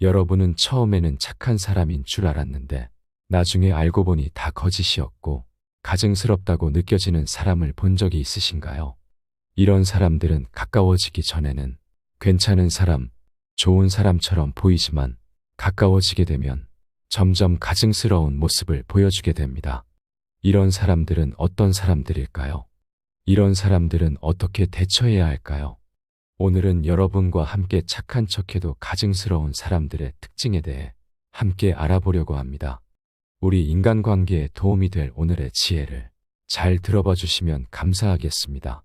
여러분은 처음에는 착한 사람인 줄 알았는데 나중에 알고 보니 다 거짓이었고 가증스럽다고 느껴지는 사람을 본 적이 있으신가요? 이런 사람들은 가까워지기 전에는 괜찮은 사람, 좋은 사람처럼 보이지만 가까워지게 되면 점점 가증스러운 모습을 보여주게 됩니다. 이런 사람들은 어떤 사람들일까요? 이런 사람들은 어떻게 대처해야 할까요? 오늘은 여러분과 함께 착한 척해도 가증스러운 사람들의 특징에 대해 함께 알아보려고 합니다. 우리 인간관계에 도움이 될 오늘의 지혜를 잘 들어봐 주시면 감사하겠습니다.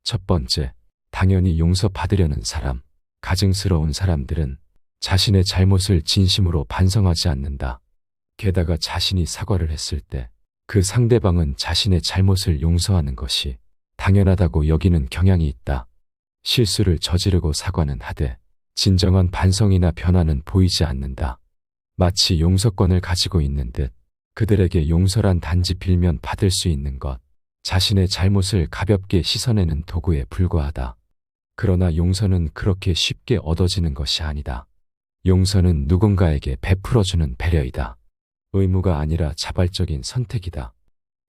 첫 번째, 당연히 용서받으려는 사람. 가증스러운 사람들은 자신의 잘못을 진심으로 반성하지 않는다. 게다가 자신이 사과를 했을 때 그 상대방은 자신의 잘못을 용서하는 것이 당연하다고 여기는 경향이 있다. 실수를 저지르고 사과는 하되 진정한 반성이나 변화는 보이지 않는다. 마치 용서권을 가지고 있는 듯 그들에게 용서란 단지 빌면 받을 수 있는 것, 자신의 잘못을 가볍게 씻어내는 도구에 불과하다. 그러나 용서는 그렇게 쉽게 얻어지는 것이 아니다. 용서는 누군가에게 베풀어주는 배려이다. 의무가 아니라 자발적인 선택이다.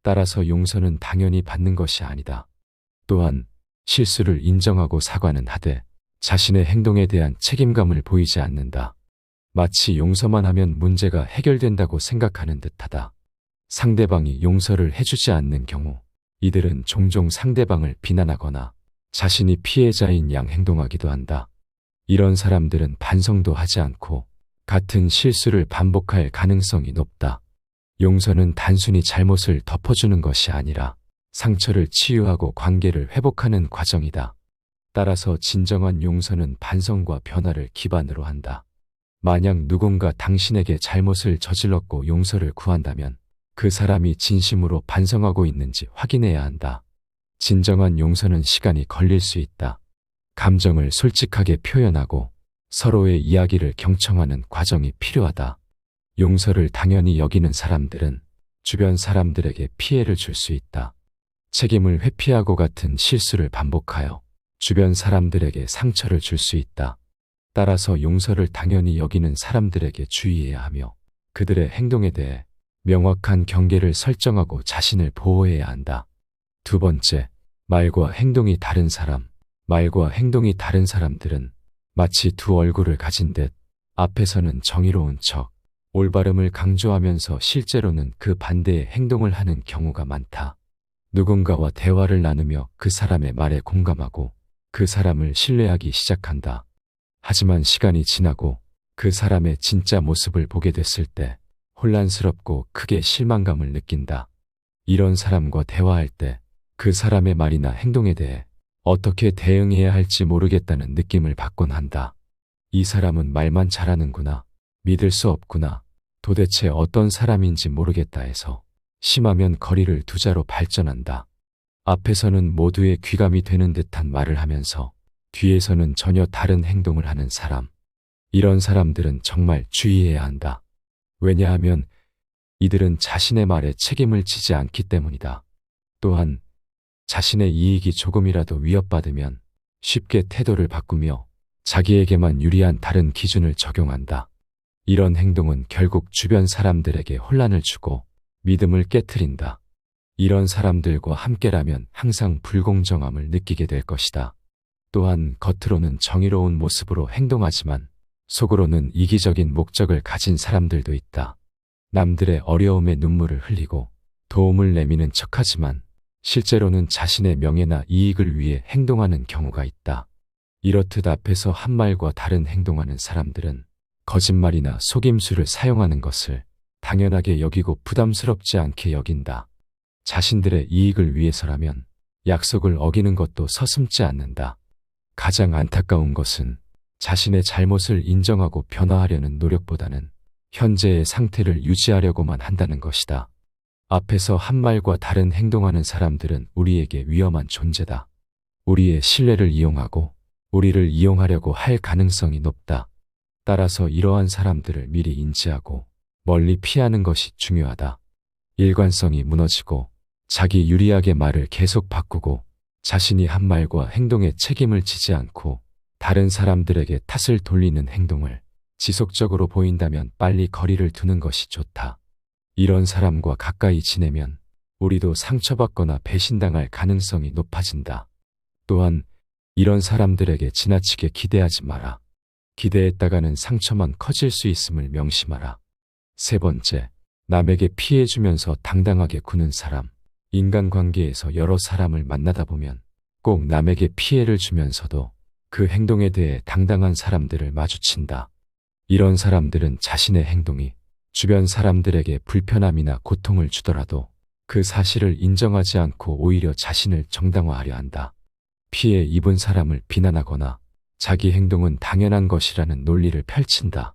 따라서 용서는 당연히 받는 것이 아니다. 또한 실수를 인정하고 사과는 하되 자신의 행동에 대한 책임감을 보이지 않는다. 마치 용서만 하면 문제가 해결된다고 생각하는 듯하다. 상대방이 용서를 해주지 않는 경우 이들은 종종 상대방을 비난하거나 자신이 피해자인 양 행동하기도 한다. 이런 사람들은 반성도 하지 않고 같은 실수를 반복할 가능성이 높다. 용서는 단순히 잘못을 덮어주는 것이 아니라 상처를 치유하고 관계를 회복하는 과정이다. 따라서 진정한 용서는 반성과 변화를 기반으로 한다. 만약 누군가 당신에게 잘못을 저질렀고 용서를 구한다면 그 사람이 진심으로 반성하고 있는지 확인해야 한다. 진정한 용서는 시간이 걸릴 수 있다. 감정을 솔직하게 표현하고 서로의 이야기를 경청하는 과정이 필요하다. 용서를 당연히 여기는 사람들은 주변 사람들에게 피해를 줄 수 있다. 책임을 회피하고 같은 실수를 반복하여 주변 사람들에게 상처를 줄 수 있다. 따라서 용서를 당연히 여기는 사람들에게 주의해야 하며 그들의 행동에 대해 명확한 경계를 설정하고 자신을 보호해야 한다. 두 번째, 말과 행동이 다른 사람. 말과 행동이 다른 사람들은 마치 두 얼굴을 가진 듯 앞에서는 정의로운 척, 올바름을 강조하면서 실제로는 그 반대의 행동을 하는 경우가 많다. 누군가와 대화를 나누며 그 사람의 말에 공감하고 그 사람을 신뢰하기 시작한다. 하지만 시간이 지나고 그 사람의 진짜 모습을 보게 됐을 때 혼란스럽고 크게 실망감을 느낀다. 이런 사람과 대화할 때 그 사람의 말이나 행동에 대해 어떻게 대응해야 할지 모르겠다는 느낌을 받곤 한다. 이 사람은 말만 잘하는구나. 믿을 수 없구나. 도대체 어떤 사람인지 모르겠다 해서 심하면 거리를 두자로 발전한다. 앞에서는 모두의 귀감이 되는 듯한 말을 하면서 뒤에서는 전혀 다른 행동을 하는 사람. 이런 사람들은 정말 주의해야 한다. 왜냐하면 이들은 자신의 말에 책임을 지지 않기 때문이다. 또한 자신의 이익이 조금이라도 위협받으면 쉽게 태도를 바꾸며 자기에게만 유리한 다른 기준을 적용한다. 이런 행동은 결국 주변 사람들에게 혼란을 주고 믿음을 깨트린다. 이런 사람들과 함께라면 항상 불공정함을 느끼게 될 것이다. 또한 겉으로는 정의로운 모습으로 행동하지만 속으로는 이기적인 목적을 가진 사람들도 있다. 남들의 어려움에 눈물을 흘리고 도움을 내미는 척하지만 실제로는 자신의 명예나 이익을 위해 행동하는 경우가 있다. 이렇듯 앞에서 한 말과 다른 행동하는 사람들은 거짓말이나 속임수를 사용하는 것을 당연하게 여기고 부담스럽지 않게 여긴다. 자신들의 이익을 위해서라면 약속을 어기는 것도 서슴지 않는다. 가장 안타까운 것은 자신의 잘못을 인정하고 변화하려는 노력보다는 현재의 상태를 유지하려고만 한다는 것이다. 앞에서 한 말과 다른 행동하는 사람들은 우리에게 위험한 존재다. 우리의 신뢰를 이용하고 우리를 이용하려고 할 가능성이 높다. 따라서 이러한 사람들을 미리 인지하고 멀리 피하는 것이 중요하다. 일관성이 무너지고 자기 유리하게 말을 계속 바꾸고 자신이 한 말과 행동에 책임을 지지 않고 다른 사람들에게 탓을 돌리는 행동을 지속적으로 보인다면 빨리 거리를 두는 것이 좋다. 이런 사람과 가까이 지내면 우리도 상처받거나 배신당할 가능성이 높아진다. 또한 이런 사람들에게 지나치게 기대하지 마라. 기대했다가는 상처만 커질 수 있음을 명심하라. 세 번째, 남에게 피해 주면서 당당하게 구는 사람. 인간관계에서 여러 사람을 만나다 보면 꼭 남에게 피해를 주면서도 그 행동에 대해 당당한 사람들을 마주친다. 이런 사람들은 자신의 행동이 주변 사람들에게 불편함이나 고통을 주더라도 그 사실을 인정하지 않고 오히려 자신을 정당화하려 한다. 피해 입은 사람을 비난하거나 자기 행동은 당연한 것이라는 논리를 펼친다.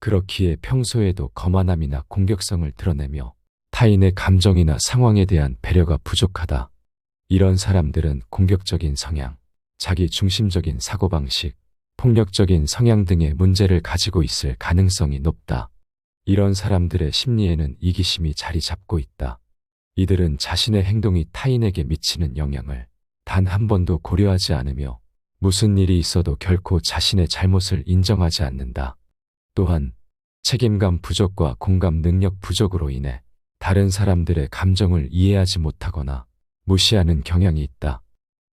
그렇기에 평소에도 거만함이나 공격성을 드러내며 타인의 감정이나 상황에 대한 배려가 부족하다. 이런 사람들은 공격적인 성향, 자기 중심적인 사고방식, 폭력적인 성향 등의 문제를 가지고 있을 가능성이 높다. 이런 사람들의 심리에는 이기심이 자리 잡고 있다. 이들은 자신의 행동이 타인에게 미치는 영향을 단 한 번도 고려하지 않으며 무슨 일이 있어도 결코 자신의 잘못을 인정하지 않는다. 또한 책임감 부족과 공감 능력 부족으로 인해 다른 사람들의 감정을 이해하지 못하거나 무시하는 경향이 있다.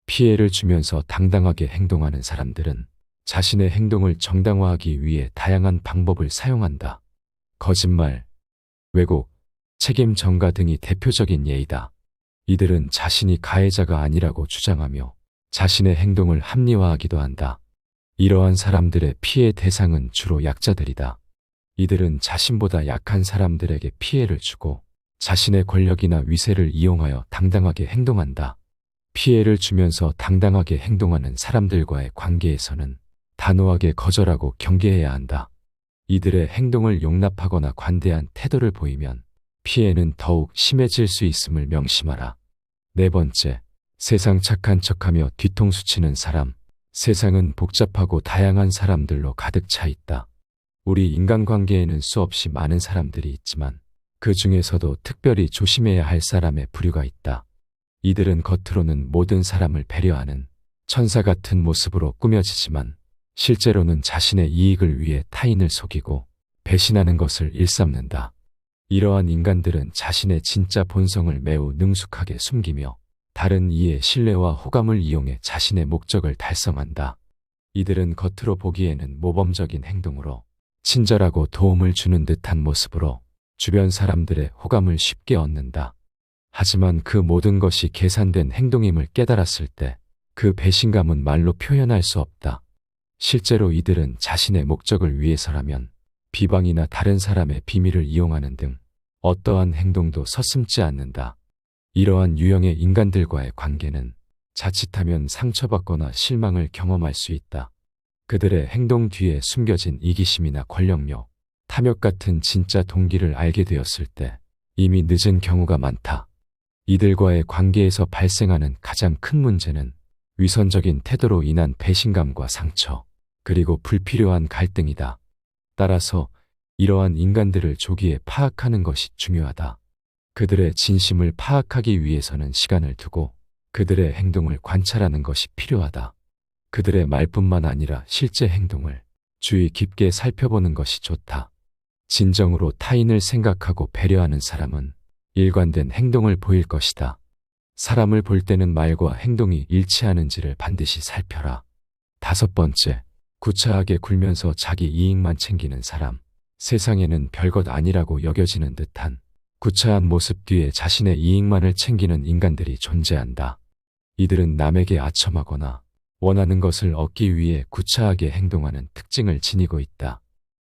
피해를 주면서 당당하게 행동하는 사람들은 자신의 행동을 정당화하기 위해 다양한 방법을 사용한다. 거짓말, 왜곡, 책임 전가 등이 대표적인 예이다. 이들은 자신이 가해자가 아니라고 주장하며 자신의 행동을 합리화하기도 한다. 이러한 사람들의 피해 대상은 주로 약자들이다. 이들은 자신보다 약한 사람들에게 피해를 주고 자신의 권력이나 위세를 이용하여 당당하게 행동한다. 피해를 주면서 당당하게 행동하는 사람들과의 관계에서는 단호하게 거절하고 경계해야 한다. 이들의 행동을 용납하거나 관대한 태도를 보이면 피해는 더욱 심해질 수 있음을 명심하라. 네 번째, 세상 착한 척하며 뒤통수 치는 사람. 세상은 복잡하고 다양한 사람들로 가득 차 있다. 우리 인간관계에는 수없이 많은 사람들이 있지만 그 중에서도 특별히 조심해야 할 사람의 부류가 있다. 이들은 겉으로는 모든 사람을 배려하는 천사 같은 모습으로 꾸며지지만 실제로는 자신의 이익을 위해 타인을 속이고 배신하는 것을 일삼는다. 이러한 인간들은 자신의 진짜 본성을 매우 능숙하게 숨기며 다른 이의 신뢰와 호감을 이용해 자신의 목적을 달성한다. 이들은 겉으로 보기에는 모범적인 행동으로 친절하고 도움을 주는 듯한 모습으로 주변 사람들의 호감을 쉽게 얻는다. 하지만 그 모든 것이 계산된 행동임을 깨달았을 때 그 배신감은 말로 표현할 수 없다. 실제로 이들은 자신의 목적을 위해서라면 비방이나 다른 사람의 비밀을 이용하는 등 어떠한 행동도 서슴지 않는다. 이러한 유형의 인간들과의 관계는 자칫하면 상처받거나 실망을 경험할 수 있다. 그들의 행동 뒤에 숨겨진 이기심이나 권력욕, 탐욕 같은 진짜 동기를 알게 되었을 때 이미 늦은 경우가 많다. 이들과의 관계에서 발생하는 가장 큰 문제는 위선적인 태도로 인한 배신감과 상처, 그리고 불필요한 갈등이다. 따라서 이러한 인간들을 조기에 파악하는 것이 중요하다. 그들의 진심을 파악하기 위해서는 시간을 두고 그들의 행동을 관찰하는 것이 필요하다. 그들의 말뿐만 아니라 실제 행동을 주의 깊게 살펴보는 것이 좋다. 진정으로 타인을 생각하고 배려하는 사람은 일관된 행동을 보일 것이다. 사람을 볼 때는 말과 행동이 일치하는지를 반드시 살펴라. 다섯 번째, 구차하게 굴면서 자기 이익만 챙기는 사람. 세상에는 별것 아니라고 여겨지는 듯한 구차한 모습 뒤에 자신의 이익만을 챙기는 인간들이 존재한다. 이들은 남에게 아첨하거나 원하는 것을 얻기 위해 구차하게 행동하는 특징을 지니고 있다.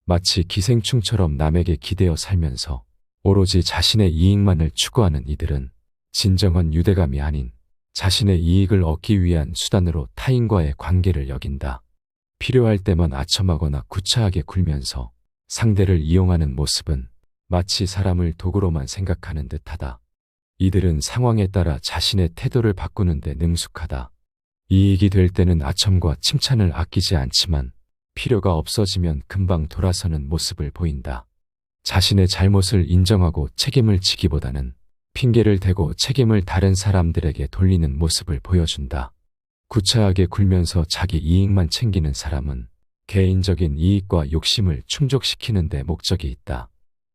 마치 기생충처럼 남에게 기대어 살면서 오로지 자신의 이익만을 추구하는 이들은 진정한 유대감이 아닌 자신의 이익을 얻기 위한 수단으로 타인과의 관계를 여긴다. 필요할 때만 아첨하거나 구차하게 굴면서 상대를 이용하는 모습은 마치 사람을 도구로만 생각하는 듯하다. 이들은 상황에 따라 자신의 태도를 바꾸는 데 능숙하다. 이익이 될 때는 아첨과 칭찬을 아끼지 않지만 필요가 없어지면 금방 돌아서는 모습을 보인다. 자신의 잘못을 인정하고 책임을 지기보다는 핑계를 대고 책임을 다른 사람들에게 돌리는 모습을 보여준다. 구차하게 굴면서 자기 이익만 챙기는 사람은 개인적인 이익과 욕심을 충족시키는 데 목적이 있다.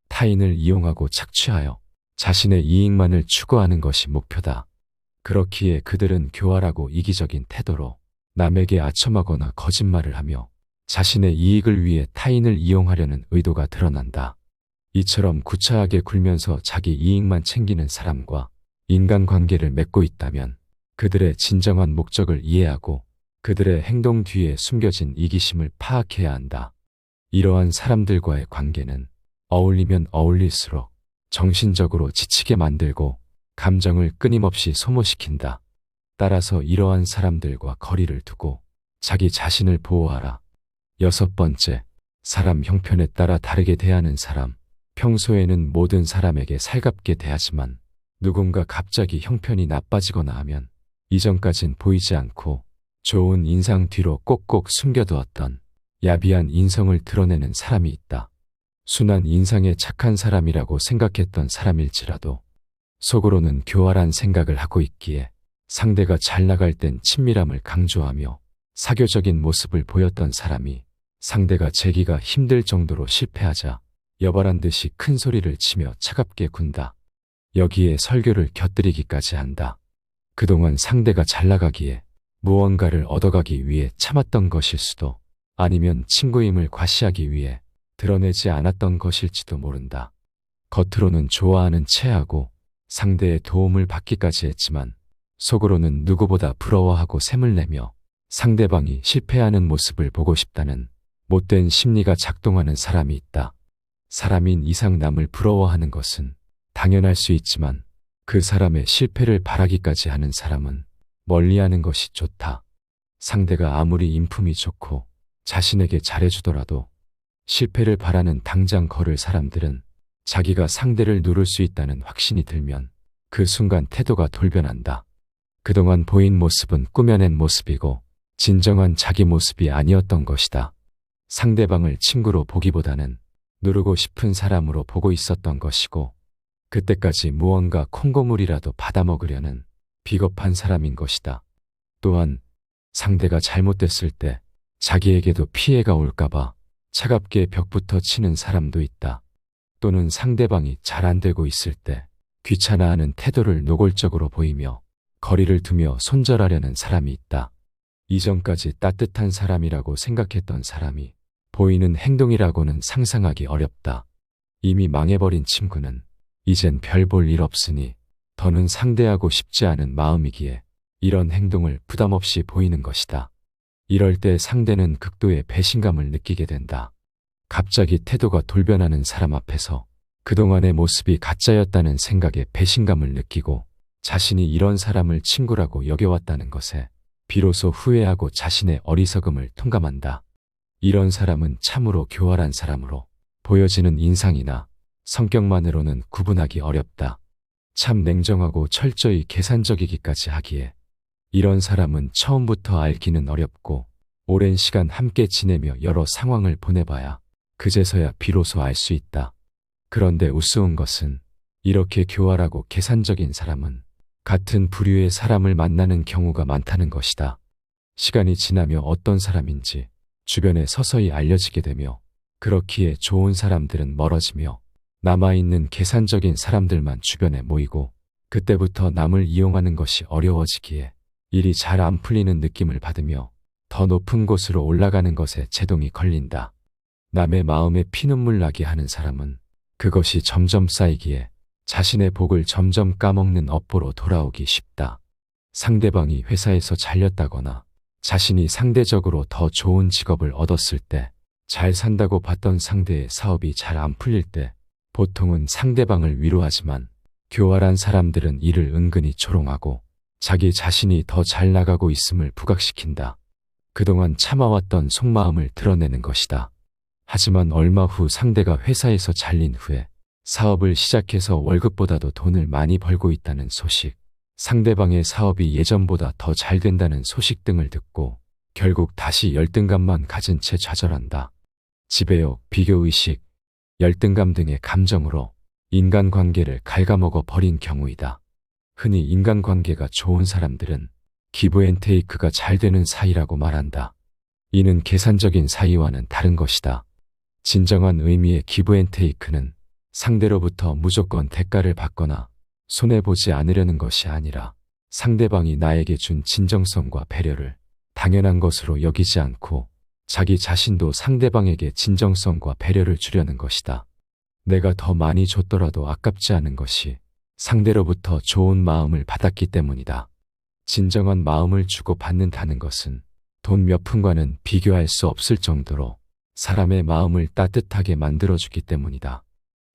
타인을 이용하고 착취하여 자신의 이익만을 추구하는 것이 목표다. 그렇기에 그들은 교활하고 이기적인 태도로 남에게 아첨하거나 거짓말을 하며 자신의 이익을 위해 타인을 이용하려는 의도가 드러난다. 이처럼 구차하게 굴면서 자기 이익만 챙기는 사람과 인간관계를 맺고 있다면 그들의 진정한 목적을 이해하고 그들의 행동 뒤에 숨겨진 이기심을 파악해야 한다. 이러한 사람들과의 관계는 어울리면 어울릴수록 정신적으로 지치게 만들고 감정을 끊임없이 소모시킨다. 따라서 이러한 사람들과 거리를 두고 자기 자신을 보호하라. 6번째, 사람 형편에 따라 다르게 대하는 사람. 평소에는 모든 사람에게 살갑게 대하지만 누군가 갑자기 형편이 나빠지거나 하면 이전까진 보이지 않고 좋은 인상 뒤로 꼭꼭 숨겨두었던 야비한 인성을 드러내는 사람이 있다. 순한 인상에 착한 사람이라고 생각했던 사람일지라도 속으로는 교활한 생각을 하고 있기에 상대가 잘 나갈 땐 친밀함을 강조하며 사교적인 모습을 보였던 사람이 상대가 재기가 힘들 정도로 실패하자 여발한 듯이 큰 소리를 치며 차갑게 군다. 여기에 설교를 곁들이기까지 한다. 그동안 상대가 잘 나가기에 무언가를 얻어가기 위해 참았던 것일 수도 아니면 친구임을 과시하기 위해 드러내지 않았던 것일지도 모른다. 겉으로는 좋아하는 체하고 상대의 도움을 받기까지 했지만 속으로는 누구보다 부러워하고 샘을 내며 상대방이 실패하는 모습을 보고 싶다는 못된 심리가 작동하는 사람이 있다. 사람인 이상 남을 부러워하는 것은 당연할 수 있지만 그 사람의 실패를 바라기까지 하는 사람은 멀리하는 것이 좋다. 상대가 아무리 인품이 좋고 자신에게 잘해주더라도 실패를 바라는 당장 걸을 사람들은 자기가 상대를 누를 수 있다는 확신이 들면 그 순간 태도가 돌변한다. 그동안 보인 모습은 꾸며낸 모습이고 진정한 자기 모습이 아니었던 것이다. 상대방을 친구로 보기보다는 누르고 싶은 사람으로 보고 있었던 것이고 그때까지 무언가 콩고물이라도 받아먹으려는 비겁한 사람인 것이다. 또한 상대가 잘못됐을 때 자기에게도 피해가 올까봐 차갑게 벽부터 치는 사람도 있다. 또는 상대방이 잘 안 되고 있을 때 귀찮아하는 태도를 노골적으로 보이며 거리를 두며 손절하려는 사람이 있다. 이전까지 따뜻한 사람이라고 생각했던 사람이 보이는 행동이라고는 상상하기 어렵다. 이미 망해버린 친구는 이젠 별 볼 일 없으니 더는 상대하고 싶지 않은 마음이기에 이런 행동을 부담없이 보이는 것이다. 이럴 때 상대는 극도의 배신감을 느끼게 된다. 갑자기 태도가 돌변하는 사람 앞에서 그동안의 모습이 가짜였다는 생각에 배신감을 느끼고 자신이 이런 사람을 친구라고 여겨왔다는 것에 비로소 후회하고 자신의 어리석음을 통감한다. 이런 사람은 참으로 교활한 사람으로 보여지는 인상이나 성격만으로는 구분하기 어렵다. 참 냉정하고 철저히 계산적이기까지 하기에 이런 사람은 처음부터 알기는 어렵고 오랜 시간 함께 지내며 여러 상황을 보내봐야 그제서야 비로소 알 수 있다. 그런데 우스운 것은 이렇게 교활하고 계산적인 사람은 같은 부류의 사람을 만나는 경우가 많다는 것이다. 시간이 지나며 어떤 사람인지 주변에 서서히 알려지게 되며 그렇기에 좋은 사람들은 멀어지며 남아있는 계산적인 사람들만 주변에 모이고 그때부터 남을 이용하는 것이 어려워지기에 일이 잘 안 풀리는 느낌을 받으며 더 높은 곳으로 올라가는 것에 제동이 걸린다. 남의 마음에 피눈물 나게 하는 사람은 그것이 점점 쌓이기에 자신의 복을 점점 까먹는 업보로 돌아오기 쉽다. 상대방이 회사에서 잘렸다거나 자신이 상대적으로 더 좋은 직업을 얻었을 때 잘 산다고 봤던 상대의 사업이 잘 안 풀릴 때 보통은 상대방을 위로하지만 교활한 사람들은 이를 은근히 조롱하고 자기 자신이 더 잘 나가고 있음을 부각시킨다. 그동안 참아왔던 속마음을 드러내는 것이다. 하지만 얼마 후 상대가 회사에서 잘린 후에 사업을 시작해서 월급보다도 돈을 많이 벌고 있다는 소식, 상대방의 사업이 예전보다 더 잘 된다는 소식 등을 듣고 결국 다시 열등감만 가진 채 좌절한다. 지배욕, 비교의식, 열등감 등의 감정으로 인간관계를 갉아먹어 버린 경우이다. 흔히 인간관계가 좋은 사람들은 기브앤테이크가 잘 되는 사이라고 말한다. 이는 계산적인 사이와는 다른 것이다. 진정한 의미의 기브앤테이크는 상대로부터 무조건 대가를 받거나 손해보지 않으려는 것이 아니라 상대방이 나에게 준 진정성과 배려를 당연한 것으로 여기지 않고 자기 자신도 상대방에게 진정성과 배려를 주려는 것이다. 내가 더 많이 줬더라도 아깝지 않은 것이 상대로부터 좋은 마음을 받았기 때문이다. 진정한 마음을 주고 받는다는 것은 돈 몇 푼과는 비교할 수 없을 정도로 사람의 마음을 따뜻하게 만들어주기 때문이다.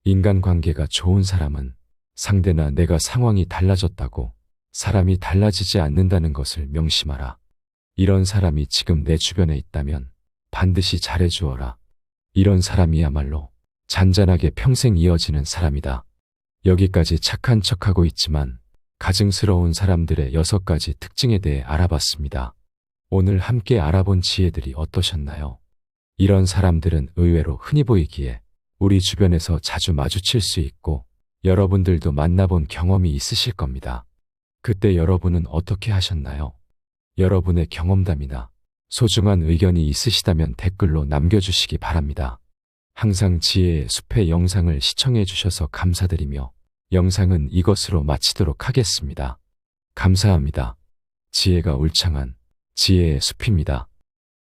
인간관계가 좋은 사람은 상대나 내가 상황이 달라졌다고 사람이 달라지지 않는다는 것을 명심하라. 이런 사람이 지금 내 주변에 있다면 반드시 잘해주어라. 이런 사람이야말로 잔잔하게 평생 이어지는 사람이다. 여기까지 착한 척하고 있지만 가증스러운 사람들의 6가지 특징에 대해 알아봤습니다. 오늘 함께 알아본 지혜들이 어떠셨나요? 이런 사람들은 의외로 흔히 보이기에 우리 주변에서 자주 마주칠 수 있고 여러분들도 만나본 경험이 있으실 겁니다. 그때 여러분은 어떻게 하셨나요? 여러분의 경험담이나 소중한 의견이 있으시다면 댓글로 남겨주시기 바랍니다. 항상 지혜의 숲의 영상을 시청해 주셔서 감사드리며 영상은 이것으로 마치도록 하겠습니다. 감사합니다. 지혜가 울창한 지혜의 숲입니다.